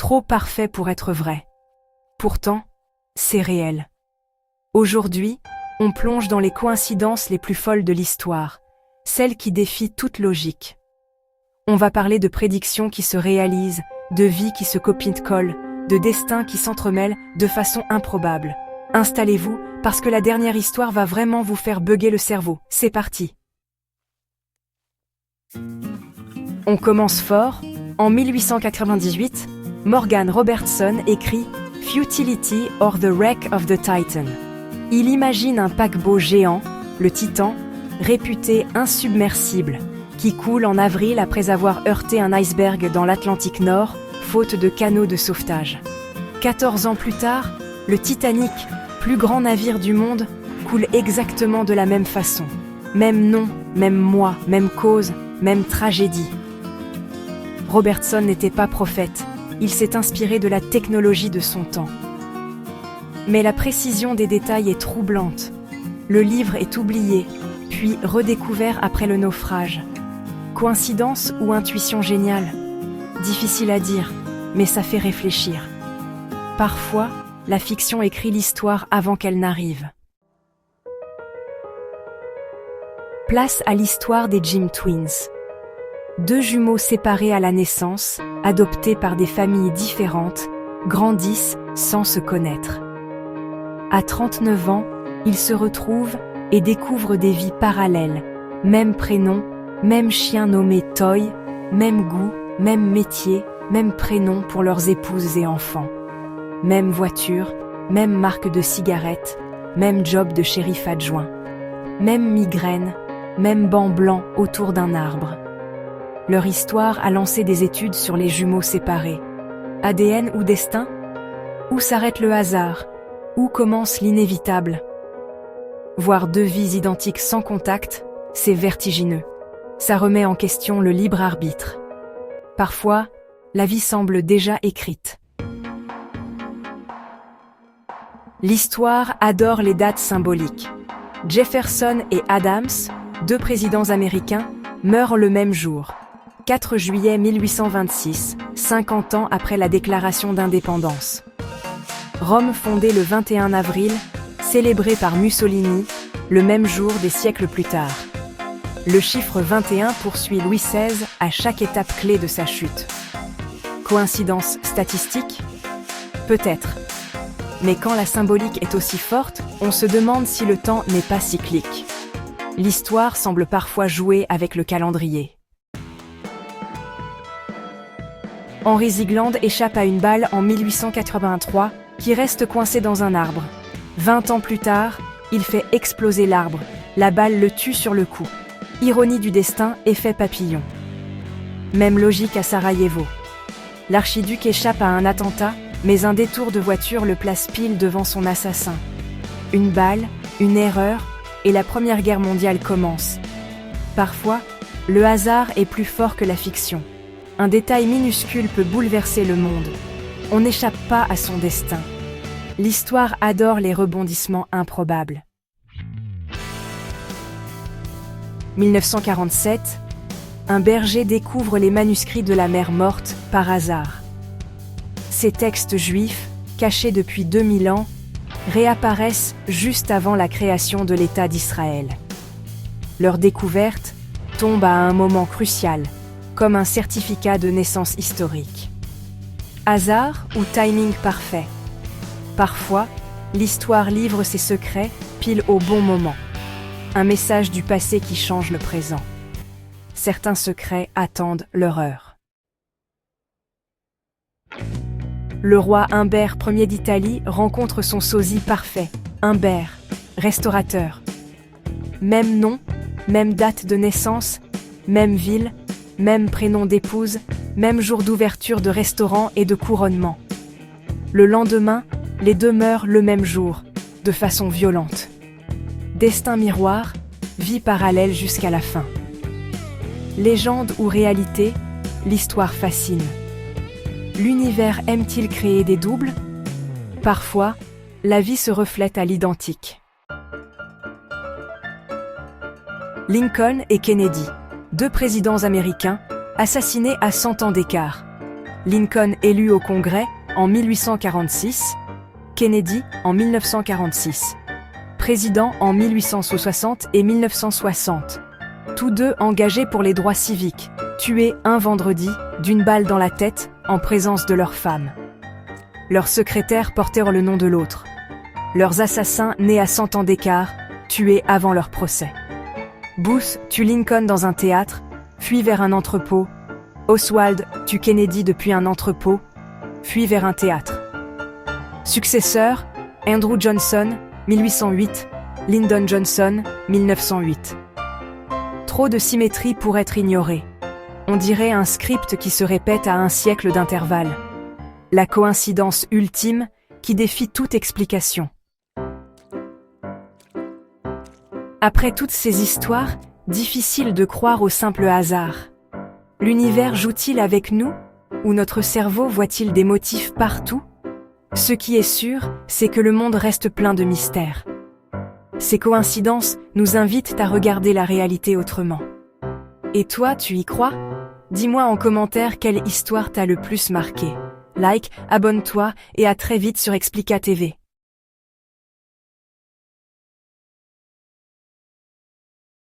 Trop parfait pour être vrai. Pourtant, c'est réel. Aujourd'hui, on plonge dans les coïncidences les plus folles de l'histoire, celles qui défient toute logique. On va parler de prédictions qui se réalisent, de vies qui se copient-collent, de destins qui s'entremêlent de façon improbable. Installez-vous, parce que la dernière histoire va vraiment vous faire bugger le cerveau. C'est parti. On commence fort. En 1898, Morgan Robertson écrit « Futility or the Wreck of the Titan ». Il imagine un paquebot géant, le Titan, réputé insubmersible, qui coule en avril après avoir heurté un iceberg dans l'Atlantique Nord, faute de canaux de sauvetage. 14 ans plus tard, le Titanic, plus grand navire du monde, coule exactement de la même façon. Même nom, même mois, même cause, même tragédie. Robertson n'était pas prophète, il s'est inspiré de la technologie de son temps. Mais la précision des détails est troublante. Le livre est oublié, puis redécouvert après le naufrage. Coïncidence ou intuition géniale? Difficile à dire, mais ça fait réfléchir. Parfois, la fiction écrit l'histoire avant qu'elle n'arrive. Place à l'histoire des Jim Twins. 2 jumeaux séparés à la naissance, adoptés par des familles différentes, grandissent sans se connaître. À 39 ans, ils se retrouvent et découvrent des vies parallèles. Même prénom, même chien nommé Toy, même goût, même métier, même prénom pour leurs épouses et enfants. Même voiture, même marque de cigarettes, même job de shérif adjoint. Même migraine, même banc blanc autour d'un arbre. Leur histoire a lancé des études sur les jumeaux séparés. ADN ou destin? Où s'arrête le hasard? Où commence l'inévitable? Voir 2 vies identiques sans contact, c'est vertigineux. Ça remet en question le libre arbitre. Parfois, la vie semble déjà écrite. L'histoire adore les dates symboliques. Jefferson et Adams, 2 présidents américains, meurent le même jour. 4 juillet 1826, 50 ans après la déclaration d'indépendance. Rome fondée le 21 avril, célébrée par Mussolini, le même jour des siècles plus tard. Le chiffre 21 poursuit Louis XVI à chaque étape clé de sa chute. Coïncidence statistique? Peut-être. Mais quand la symbolique est aussi forte, on se demande si le temps n'est pas cyclique. L'histoire semble parfois jouer avec le calendrier. Henry Ziegland échappe à une balle en 1883 qui reste coincée dans un arbre. 20 ans plus tard, il fait exploser l'arbre. La balle le tue sur le coup. Ironie du destin, effet papillon. Même logique à Sarajevo. L'archiduc échappe à un attentat, mais un détour de voiture le place pile devant son assassin. Une balle, une erreur, et la Première Guerre mondiale commence. Parfois, le hasard est plus fort que la fiction. Un détail minuscule peut bouleverser le monde. On n'échappe pas à son destin. L'histoire adore les rebondissements improbables. 1947, un berger découvre les manuscrits de la Mère morte par hasard. Ces textes juifs, cachés depuis 2000 ans, réapparaissent juste avant la création de l'État d'Israël. Leur découverte tombe à un moment crucial, comme un certificat de naissance historique. Hasard ou timing parfait? Parfois, l'histoire livre ses secrets pile au bon moment. Un message du passé qui change le présent. Certains secrets attendent leur heure. Le roi Humbert Ier d'Italie rencontre son sosie parfait, Humbert, restaurateur. Même nom, même date de naissance, même ville, même prénom d'épouse, même jour d'ouverture de restaurant et de couronnement. Le lendemain, les 2 meurent le même jour, de façon violente. Destin miroir, vie parallèle jusqu'à la fin. Légende ou réalité, l'histoire fascine. L'univers aime-t-il créer des doubles? Parfois, la vie se reflète à l'identique. Lincoln et Kennedy, 2 présidents américains, assassinés à 100 ans d'écart. Lincoln élu au Congrès en 1846, Kennedy en 1946. Président en 1860 et 1960. Tous deux engagés pour les droits civiques, tués un vendredi, d'une balle dans la tête, en présence de leurs femmes. Leurs secrétaires portèrent le nom de l'autre. Leurs assassins, nés à 100 ans d'écart, tués avant leur procès. Booth tue Lincoln dans un théâtre, fuit vers un entrepôt. Oswald tue Kennedy depuis un entrepôt, fuit vers un théâtre. Successeur, Andrew Johnson, 1808, Lyndon Johnson, 1908. Trop de symétrie pour être ignorée. On dirait un script qui se répète à un siècle d'intervalle. La coïncidence ultime qui défie toute explication. Après toutes ces histoires, difficile de croire au simple hasard. L'univers joue-t-il avec nous? Ou notre cerveau voit-il des motifs partout? Ce qui est sûr, c'est que le monde reste plein de mystères. Ces coïncidences nous invitent à regarder la réalité autrement. Et toi, tu y crois? Dis-moi en commentaire quelle histoire t'a le plus marqué. Like, abonne-toi et à très vite sur Explica TV.